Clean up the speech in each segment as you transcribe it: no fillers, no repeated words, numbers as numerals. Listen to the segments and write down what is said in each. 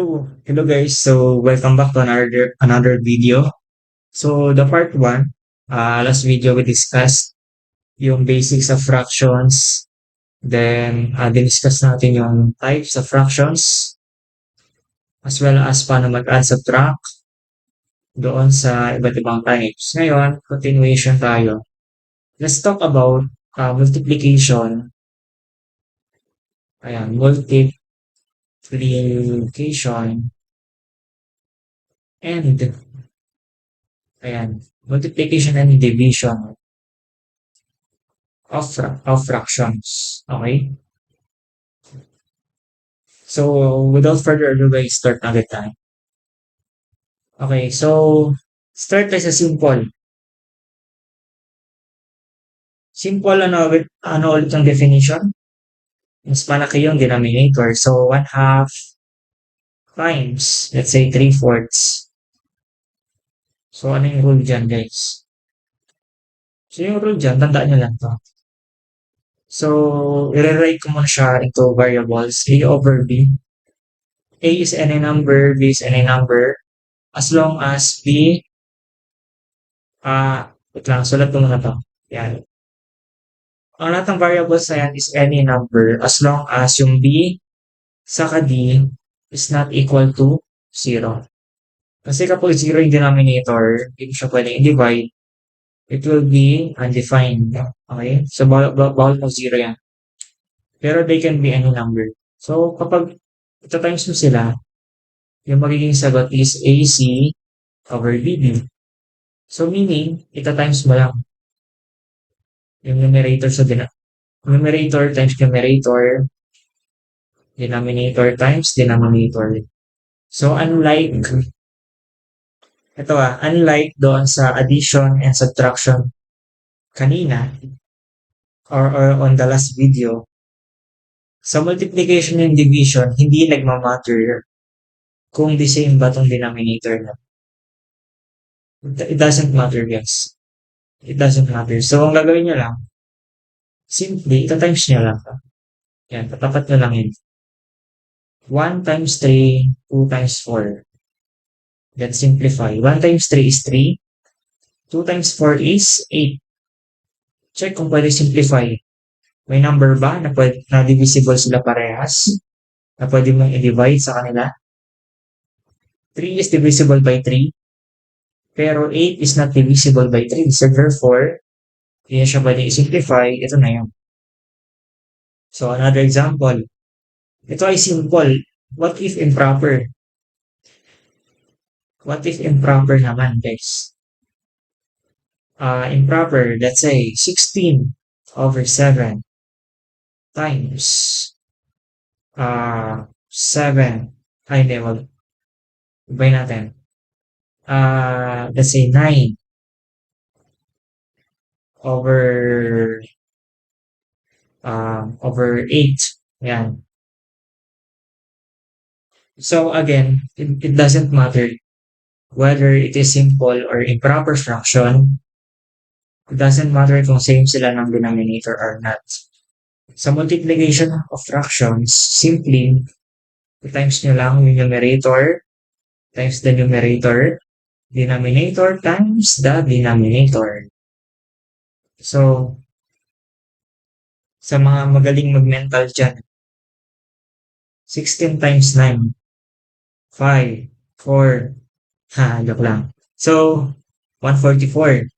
Hello guys. So welcome back to another video. So the part 1, last video we discussed yung basics of fractions. Then diniscuss natin yung types of fractions as well as paano mag-add subtract doon sa iba't ibang types. Ngayon, continuation tayo. Let's talk about multiplication. Ayan, multiplication and multiplication and division of fractions. Okay? So, without further ado, guys, start na ulit tayo. Okay, so, start tayo sa simple. Simple, ano ulit yung definition? Mas malaki yung denominator. So, 1/2 times, let's say, 3/4. So, ano yung rule dyan, guys? So, yung rule dyan, tandaan nyo lang to. So, i-rewrite ko muna siya into variables, A over B. A is any number, B is any number, as long as B, wait lang, sulat ko muna to. Yan. Ang lahat ng variables na yan is any number as long as yung B saka D is not equal to 0. Kasi kapag 0 yung denominator, hindi mo siya pwedeng i-divide, it will be undefined. Okay? So, bawal mo 0 yan. Pero they can be any number. So, kapag ita-times mo sila, yung magiging sagot is AC over BB. So, meaning, ita-times mo lang yung numerator sa numerator times numerator, denominator times denominator. So, unlike doon sa addition and subtraction kanina, or on the last video, sa multiplication and division, hindi nagmamatter kung the same ba itong denominator na. It doesn't matter, guys. It doesn't matter. So, ang gagawin nyo lang, simply, ita-times nyo lang. Yan, tatapat nyo lang yun. 1 times 3, 2 times 4. Let's simplify. 1 times 3 is 3. 2 times 4 is 8. Check kung pwede simplify. May number ba na divisible sila parehas? Na pwede mong i-divide sa kanila? 3 is divisible by 3. Pero 8 is not divisible by 3. So therefore, hindi na siya pwede i-simplify. Ito na yun. So another example. Ito ay simple. What if improper? What if improper naman, guys? Improper, let's say 16 over 7 times 7. Ay, hindi, wag. Ibay natin. Let's say 9 over 8. Yan. So again, it doesn't matter whether it is simple or improper fraction. It doesn't matter kung same sila ng denominator or not. Sa multiplication of fractions, simply, times nyo lang yung numerator times the numerator, denominator times the denominator. So, sa mga magaling mag-mental dyan, 16 times 9, 5, 4, joke lang. So, 144.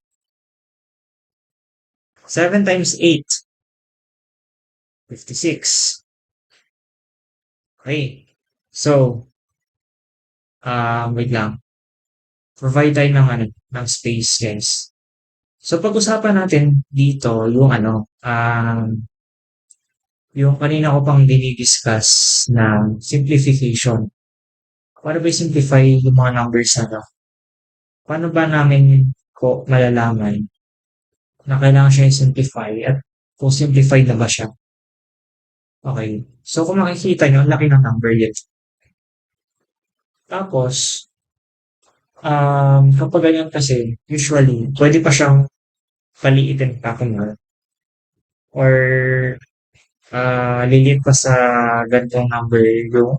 7 times 8, 56. Okay. So, wait lang. Provide tayo ng space, guys. So, pag-usapan natin dito yung yung kanina ko pang dinidiscuss na simplification. Paano ba simplify yung mga numbers na to? Paano ba namin malalaman na kailangan siya i-simplify at kung simplified na ba siya? Okay. So, kung makikita nyo, ang laki ng number yun. Tapos, kapag ganyan kasi, usually, pwede pa siyang paliitin pa or lilit pa sa ganitong number yung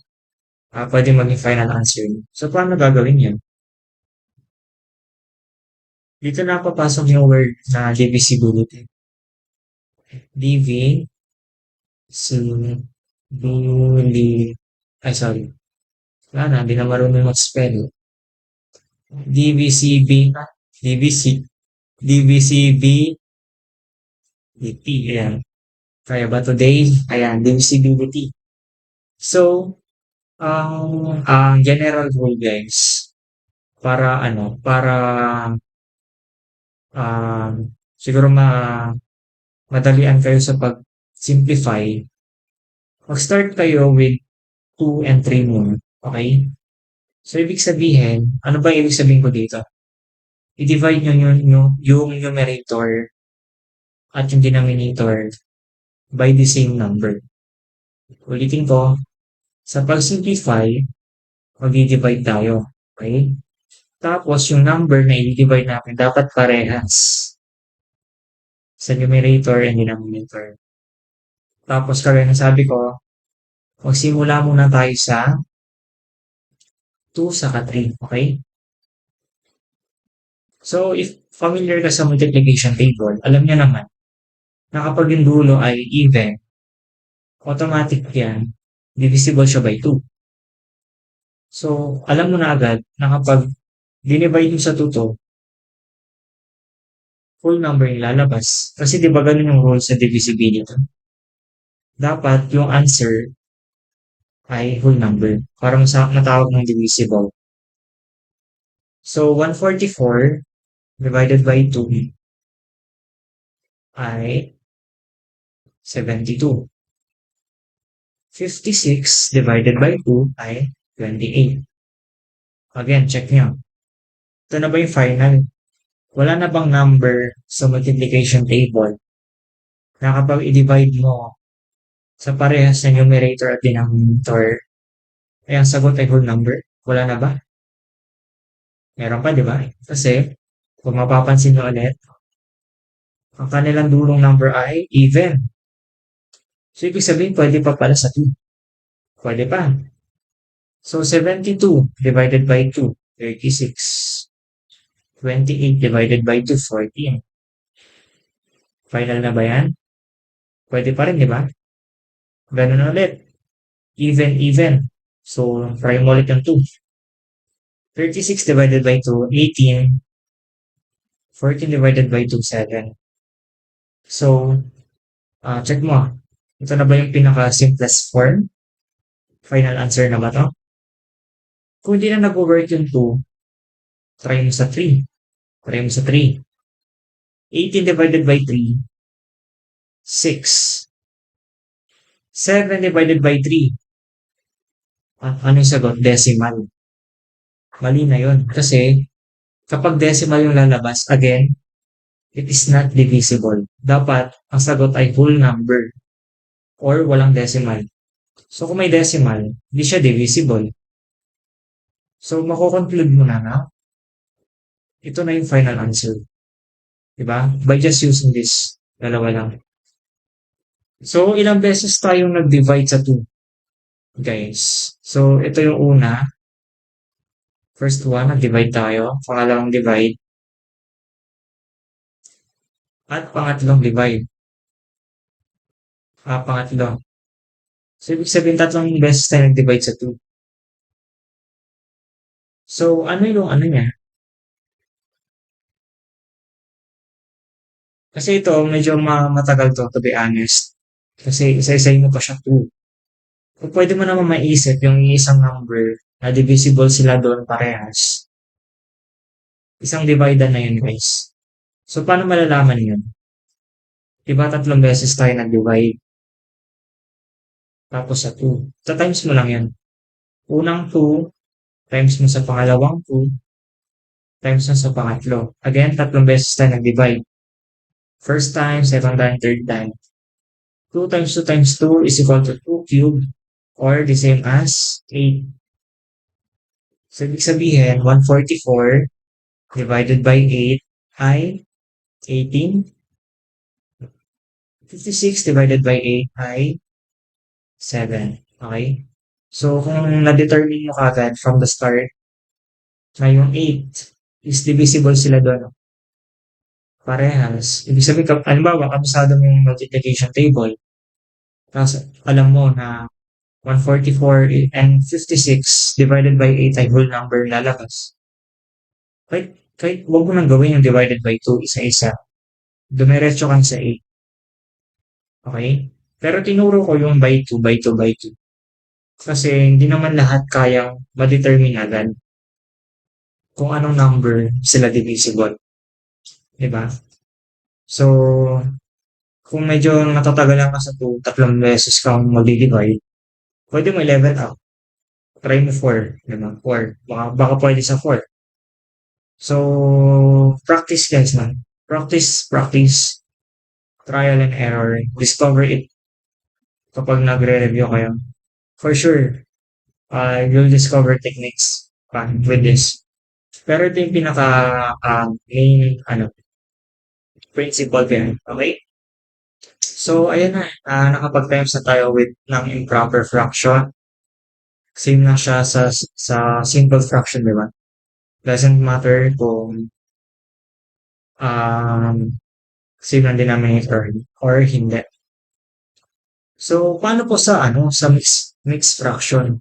pwede maging final answer niyo. So, paano gagawin yun? Dito na papasok yung word na divisibility. Divisibility. Ay, sorry. Wala na, hindi na marunong mag-spell. DVCB. DVC. DVCBity. Ayan. Kaya ba today? Ayan, divisibility. So, ang general rule guys, para um, siguro madalian kayo sa pag-simplify, mag-start kayo with 2 and 3 muna. Okay? So, ibig sabihin, ano ba ibig sabihin ko dito? I-divide nyo yung numerator at yung denominator by the same number. Ulitin ko, sa pag-simplify, mag-divide tayo. Okay? Tapos, yung number na i-divide natin dapat parehas sa numerator and denominator. Tapos, kaya nasabi ko, magsimula muna tayo sa 2 saka 3. Okay? So, if familiar ka sa multiplication table, alam niyo naman na kapag yung dulo ay even, automatic yan, divisible siya by 2. So, alam mo na agad na kapag dinivide mo sa 2 to, full number yung lalabas. Kasi di ba ganun yung rule sa divisibility? Dapat yung answer ay whole number. Para matawag ng divisible. So, 144 divided by 2 ay 72. 56 divided by 2 ay 28. Again, check nyo. Ito na ba yung final? Wala na bang number sa multiplication table na kapag i-divide mo sa parehas na numerator at denominator, ay ang sagot ay whole number? Wala na ba? Meron pa, di ba? Kasi, kung mapapansin nyo ulit, ang kanilang dulong number ay even. So, ibig sabihin, pwede pa pala sa 2. Pwede pa. So, 72 divided by 2, 36. 28 divided by 2, 14. Final na ba yan? Pwede pa rin, di ba? Ganun ulit. Even, even. So, try mo ulit yung 2. 36 divided by 2, 18. 14 divided by 2, 7. So, check mo. Ito na ba yung pinaka-simplest form? Final answer na ba to? Kung hindi na nag-work yung 2, try mo sa 3. Try mo sa 3. 18 divided by 3, 6. 7 divided by 3. Ano yung sagot? Decimal. Mali na yun. Kasi, kapag decimal yung lalabas, again, it is not divisible. Dapat, ang sagot ay whole number or walang decimal. So, kung may decimal, hindi siya divisible. So, makukonclude mo na ito na yung final answer. Diba? By just using this, dalawa lang. So, ilang beses tayong nag-divide sa 2, guys. So, ito yung una. First one, nag-divide tayo. Pangalawang divide. At pangatlong divide. Pangatlo. So, ibig sabihin, 3 beses tayo nag-divide sa 2. So, ano yung ano niya? Kasi ito, medyo matagal to be honest. Kasi isa-isayin mo pa siya 2. Kung pwede mo naman maisip yung isang number na divisible sila doon parehas. Isang divided na yun, guys. So, paano malalaman yun? Diba 3 beses tayo nag-divide? Tapos sa 2. Sa times mo lang yun. Unang 2, times mo sa pangalawang 2, times mo sa pangatlo. Again, 3 beses tayo nag-divide. First time, second time, third time. 2 times 2 times 2 is equal to 2 cubed or the same as 8. So, ibig sabihin, 144 divided by 8 ay 18. 56 divided by 8 ay 7. Okay? So, kung na-determine mo kagad from the start na yung 8 is divisible sila doon, parehas. Ibig sabihin, halimbawa, kabisado mo yung multiplication table, tapos alam mo na 144 and 56 divided by 8 ay whole number lalabas. Kahit huwag mo nang gawin yung divided by 2 isa-isa. Dumiretso ka sa 8. Okay? Pero tinuro ko yung by 2, by 2, by 2. Kasi hindi naman lahat kayang ma-determine agad kung anong number sila divisible. Diba? So, kung medyo natatagalan ka sa 2, tatlong beses kang mag-divide, pwede mo i-level up. Try mo 4. Diba? 4. Baka pwede sa 4. So, practice guys man. Practice. Trial and error. Discover it kapag nagre-review kayo. For sure, you'll discover techniques with this. Pero ito yung pinaka main principle din. Okay? So, ayan na. Nakapag-times na tayo with ng improper fraction. Same na siya sa simple fraction, di ba? Doesn't matter kung um, same ang denominator or hindi. So, paano po sa mixed fraction?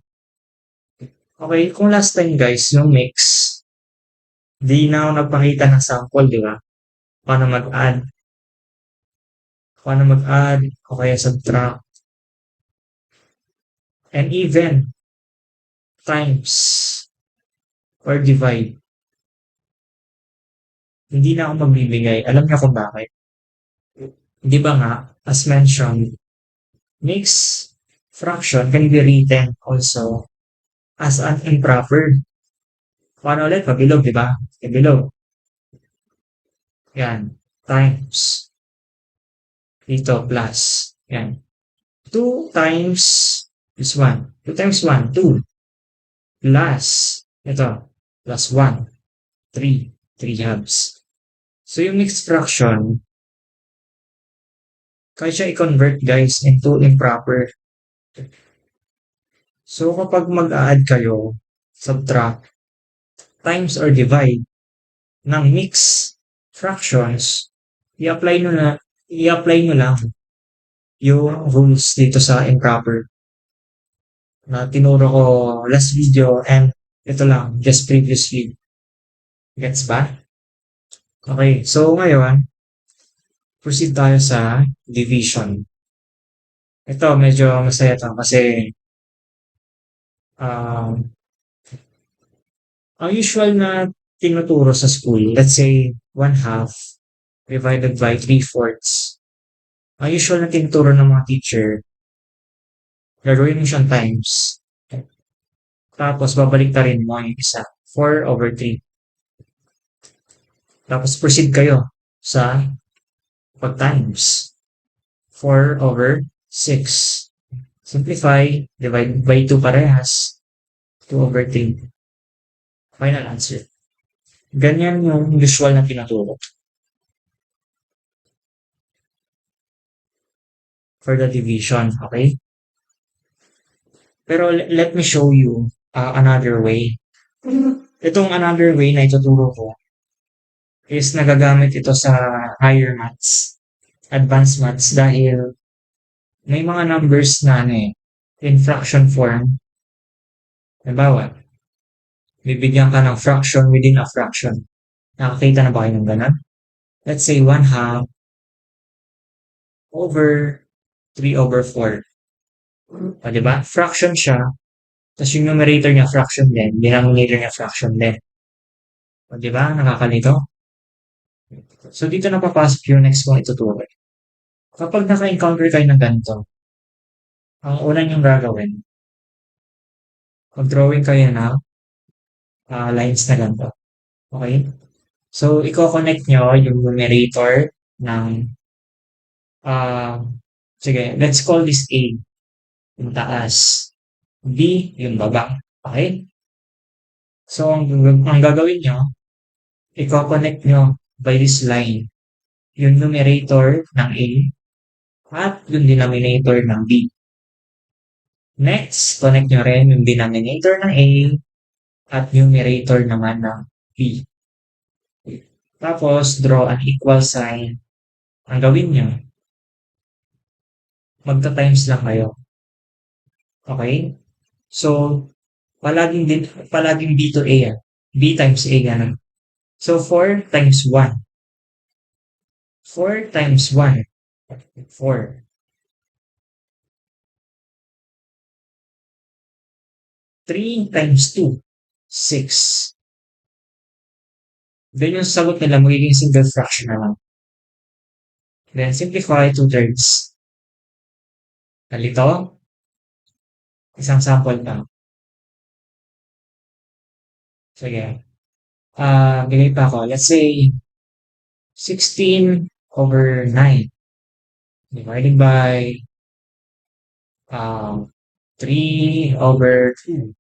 Okay, kung last time guys, yung mix, di na ako nagpakita ng sample, di ba? Paano mag-add, o kaya subtract, and even times or divide. Hindi na ako magbibigay. Alam niyo kung bakit? Di ba nga, as mentioned, mixed fraction can be written also as an improper. Paano ulit? Pabilog, di ba? Pabilog. Yan. Times. Dito, plus. Yan. 2 times is 1. 2 times 1, 2. Plus, ito, plus 1. 3. 3 halves. So, yung mixed fraction, kaya siya i-convert guys into improper. So, kapag mag-add kayo, subtract, times or divide ng mixed fractions, i-apply nyo lang yung rules dito sa improper na tinuro ko last video and ito lang, just previously. Gets ba? Okay, so ngayon, proceed tayo sa division. Ito, medyo masaya to kasi ang usual na tinuturo sa school, let's say 1/2 divided by 3/4. Ang usual na tinuturo ng mga teacher, gagawin mo siyang times. Tapos babalik ta rin mo yung isa, 4/3. Tapos proceed kayo sa pag-times. 4/6. Simplify, divide by 2 parehas, 2/3. Final answer. Ganyan yung usual na tinuturo for the division, okay? Pero let me show you another way. Itong another way na ituturo ko is nagagamit ito sa higher maths, advanced maths dahil may mga numbers na in fraction form. Halimbawa, bibigyan ka ng fraction within a fraction. Nakakita na ba kayo ng ganun? Let's say 1/2 over 3/4. O, diba? Fraction siya. Tapos yung numerator niya fraction din. Denominator niya fraction din. O, diba? Nakakalito? So, dito na papasok yung next kong ituturo. Kapag naka-encounter kayo ng ganito, ang una niyong gagawin, mag-drawing kayo ng lines na ganito. Okay? So, i-connect nyo yung numerator ng sige, let's call this A, yung taas. B, yung baba. Okay? So, ang gagawin nyo, i-connect nyo by this line yung numerator ng A at yung denominator ng B. Next, connect nyo rin yung denominator ng A at numerator naman ng B. Tapos, draw an equal sign. Ang gawin nyo, magta-times lang kayo. Okay? So, palaging B to A yan. B times A yan. So, 4 times 1. 4 times 1. 4. 3 times 2. 6. Then yung sagot nila magiging single fraction na lang. Then simplify 2/3. Nalito? Isang sample pa. Sige. Bigay pa ako. Let's say 16 over 9 divided by 3 over 2.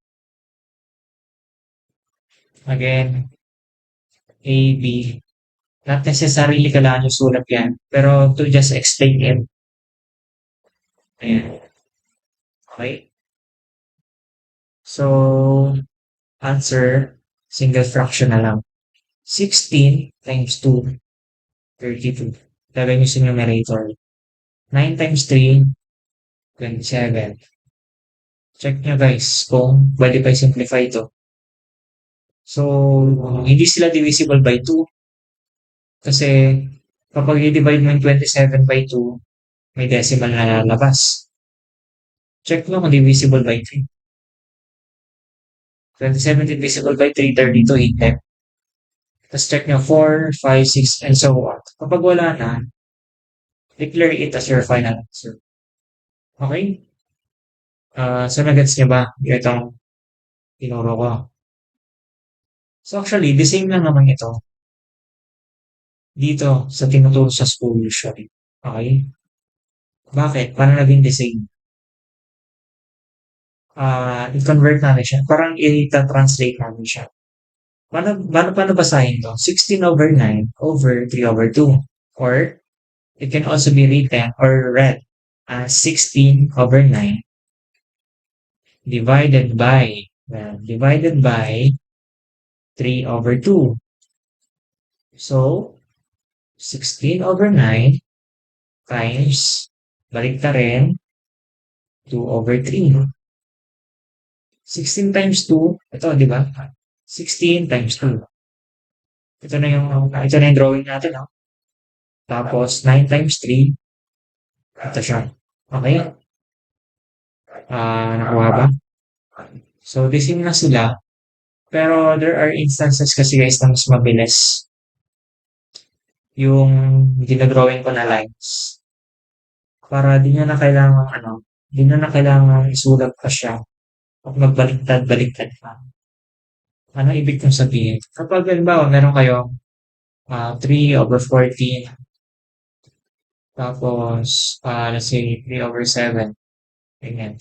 Again, A, B. Not necessarily kailangan yung sulat yan. Pero to just explain it. Ayan. Okay? So, answer, single fraction na lang. 16 times 2, 32. Lagay nyo sa numerator. 9 times 3, 27. Check nyo guys kung pwede pa i-simplify ito. So, hindi sila divisible by 2. Kasi kapag i-divide mo yung 27 by 2, may decimal na lalabas. Check mo kung divisible by 3. 27 divisible by 3, 32, 8. Tapos check nyo 4, 5, 6, and so on. Kapag wala na, declare it as your final answer. Okay? So nagets nyo ba? Itong tinuro ko. So actually, the same lang naman ito dito sa tinuturo sa school usually. Okay? Bakit? Paano naging the same? I-convert natin siya. Parang i-translate natin siya. Paano basahin to? 16 over 9 over 3 over 2. Or, it can also be written or read as 16 over 9 divided by 3 over 2. So, 16 over 9 times, balik ta rin, 2 over 3. 16 times 2, ito, di ba? 16 times 2. Ito na yung drawing natin, no? Tapos, 9 times 3, ito siya. Okay? Nakuha ba? So, the same na sila. Pero, there are instances kasi guys na mas mabilis yung dinadrawing ko na lines. Para di nyo na kailangan isulat pa siya at magbaliktad-baliktad pa. Ano ibig kong sabihin? Kapag halimbawa, meron kayong 3 over 14, tapos, let's say, 3 over 7, ganyan.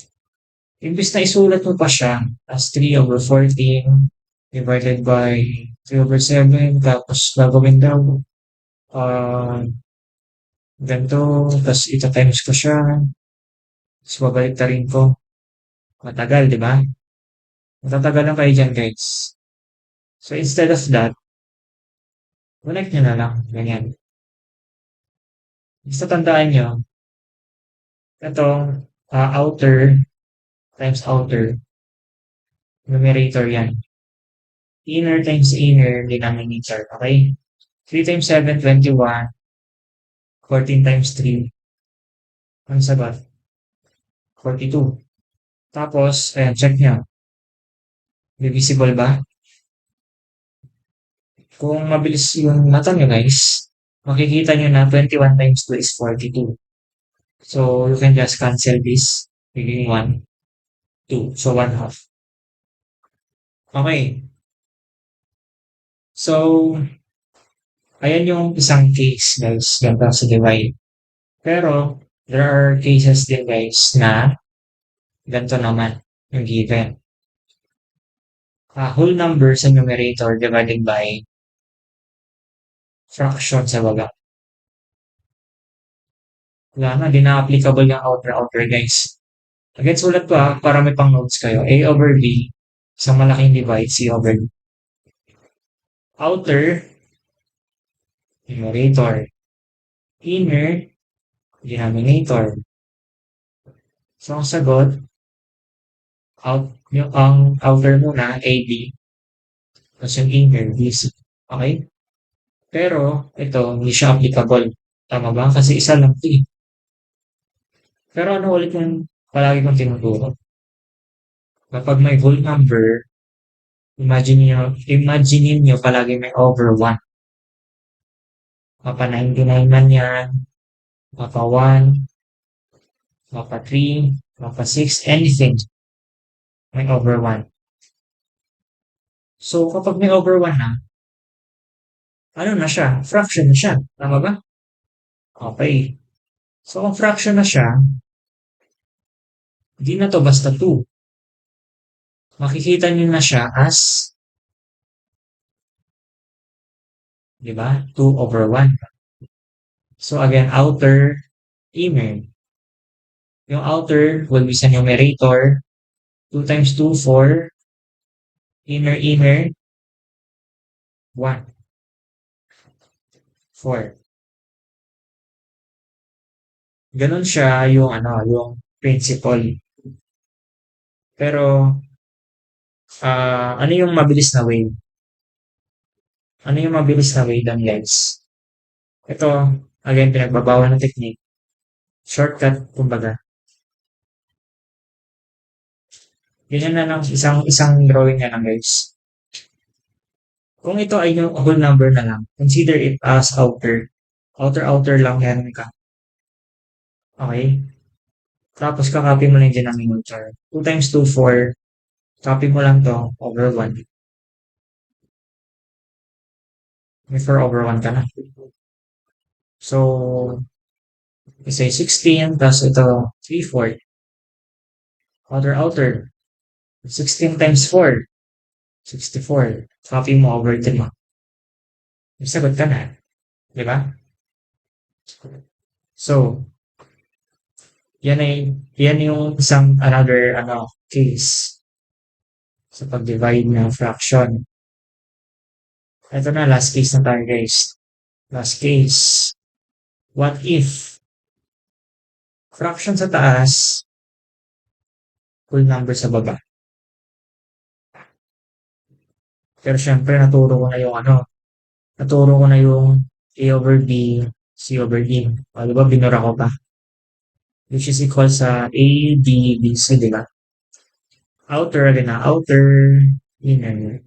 Imbis na isulat mo pa siya as 3 over 14 divided by 3 over 7, tapos gagawin daw, ganito, tapos ita-times ko siya, tapos babalik rin ko. Matagal, di ba? Matatagalan kayo dyan, guys. So, instead of that, connect nyo na lang. Ganyan. Basta tandaan nyo, itong outer times outer, numerator yan. Inner times inner, denominator. Okay? 3 times 7, 21. 14 times 3. Ang sagot? 42. Tapos, ayan, check nyo. Divisible ba? Kung mabilis yung mata nyo guys, makikita nyo na 21 times 2 is 42. So, you can just cancel this. Magiging 1, 2. So, 1 half. Okay. So, ayan yung isang case guys, ganito sa divide. Pero, there are cases din guys na ganito naman yung given. Whole number sa numerator divided by fraction sa baba. Wala na, di na applicable yung outer guys. Again, sulat ko para may pang notes kayo. A over B, isang malaking divide, C over B. Outer, numerator. Inner, denominator. So, ang sagot, ang outer muna, AB, tapos yung inner, BC. Okay? Pero, ito, hindi siya applicable. Tama ba? Kasi isa lang ito eh. Pero ano ulit yung palagi kong tinuturo? Kapag may whole number, imagine niyo palagi may over 1. Mapa 99 man yan, mapa 1, mapa 3, mapa 6, anything. May over 1. So, kapag may over 1 na, ano na siya? Fraction na siya. Tama ba? Okay. So, kung fraction na siya, di na to basta 2. Makikita niyo na siya as, di ba? 2 over 1. So, again, outer, inner. Yung outer will be sa numerator. 2 times 2, 4. Inner, 1. 4. Ganun siya yung yung principle. Pero ano yung mabilis na way? Ano yung mabilis na way ng lens? Ito, again, pinagbabawal ng technique. Shortcut, kumbaga. Ganyan na lang, isang drawing na lang, guys. Kung ito ay yung whole number na lang, consider it as outer. Outer lang yan ka. Okay? Tapos kakopy mo lang yung denominator. 2 times 2, 4. Copy mo lang to over 1. May 4 over 1 ka na. So, isa 16, tapos ito 3/4. Outer. 16 times 4. 64. Copy mo over 3. May sagot ka na. Di ba? So, yan yung isang another case sa pag-divide ng fraction. Ito na, last case na tayo, guys. Last case. What if fraction sa taas, whole number sa baba? Pero syempre, naturo ko na yung A over B, C over D. O, diba, binura ko pa. Which is equal sa A, B, B, C, diba? Outer, inner.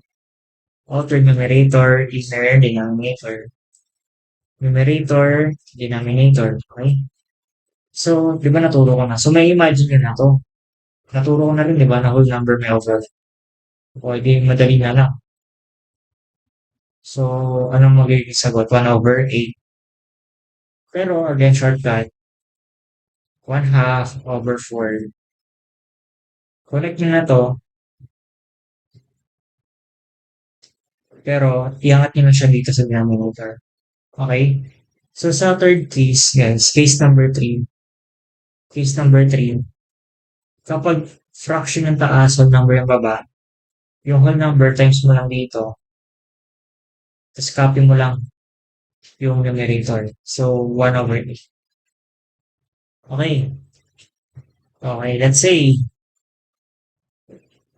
Outer numerator, inner denominator. Numerator, denominator. Okay? So, di ba naturo ko na? So, may imagine nyo na to. Naturo ko na rin, di ba, na whole number may over. O, di, madali na lang. So, anong magiging sagot? 1 over 8. Pero, again, shortcut. 1/2 over 4. Connect nyo na to. Pero, iangat nyo na siya dito sa denominator. Okay? So, sa third case, guys, case number 3. Case number 3. Kapag fraction ng taas, whole number yung baba, yung whole number times mo lang dito, tapos copy mo lang yung numerator. So, 1 over 8. Okay. Okay, let's say,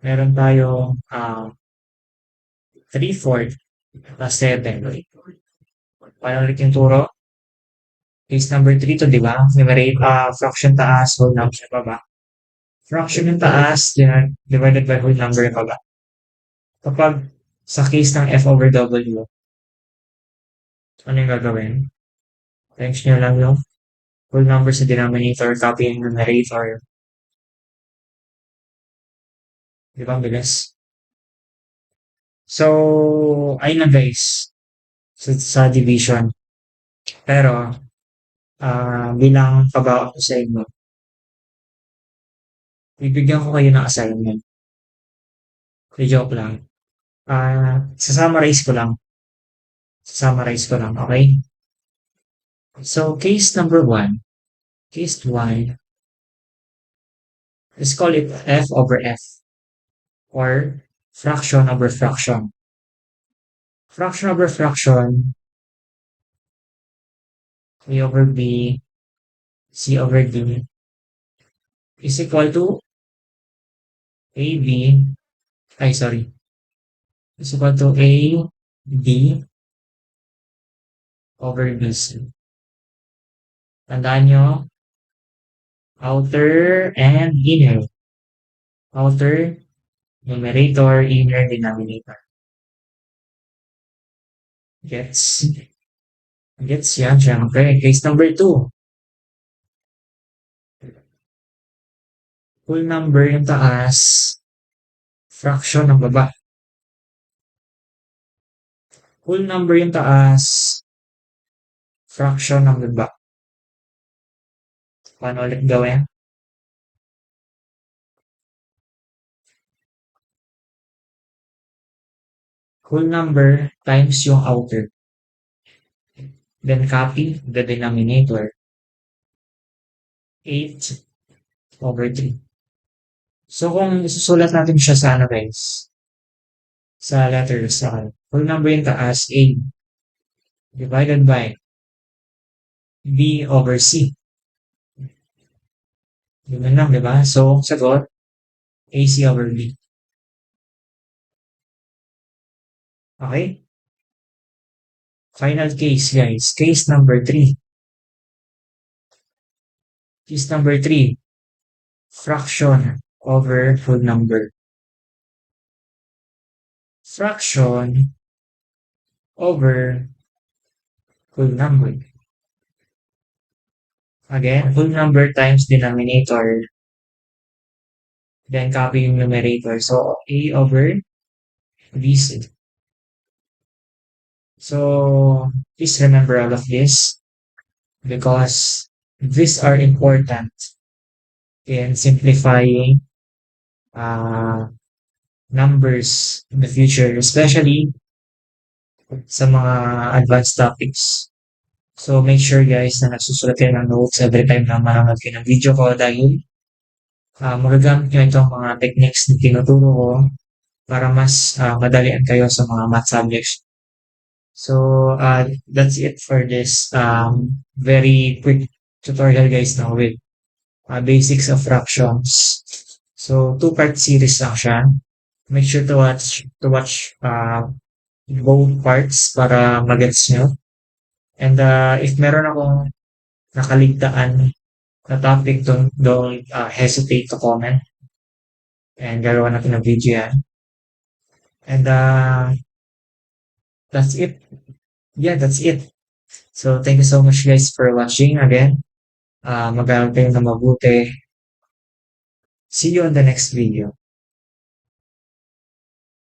meron tayong 3/4 plus 7. Paano ulit yung turo? Case number 3 to, di ba? Fraction taas, whole number sa baba. Fraction yung taas, divided by whole number yung baba. Kapag sa case ng F over W, ano yung gagawin? Times nyo lang yung whole number sa denominator, copy yung numerator. Di ba, ang bilis? So, ayun na, guys. Sa division. Pero, bilang pabawak ko sa inyo, bibigyan ko kayo ng assignment. Joke lang. Sasummarize ko lang, okay? So, case number 1. Case 1. Let's call it f over f, or fraction over fraction. Fraction over fraction, a over b, c over d is equal to ab, is equal to a b over bc. Tandaan nyo, outer and inner. Outer, numerator, inner, denominator. Gets? Gets yan, syempre. Case number 2. Whole number yung taas, fraction ng baba. Whole number yung taas, fraction ng baba. Paano ulit gawin? Whole number times yung outer. Then copy the denominator. 8 over 3. So kung isusulat natin siya sa ano guys, sa letters, whole number yung taas, A divided by B over C. Yun lang, di ba? So, sagot, AC over B. Okay? Final case, guys. Case number 3. Case number 3. Fraction over whole number. Fraction over whole number. Again, whole number times denominator. Then copy yung numerator. So, A over BC. So, please remember all of this because these are important in simplifying numbers in the future, especially sa mga advanced topics. So, make sure guys na nagsusulat kayo ng notes every time na manonood kayo ng video ko dahil magagamit nyo itong mga techniques na tinuturo ko para mas madalian kayo sa mga math subjects. So, that's it for this very quick tutorial guys now with basics of fractions. So, 2-part series lang siya. Make sure to watch both parts para magets nyo. And if meron akong nakaligtaan na topic, don't hesitate to comment. And gagawa natin ng video yan. And that's it. Yeah, that's it. So, thank you so much guys for watching again. Mag-aaral kayo na mabuti. See you on the next video.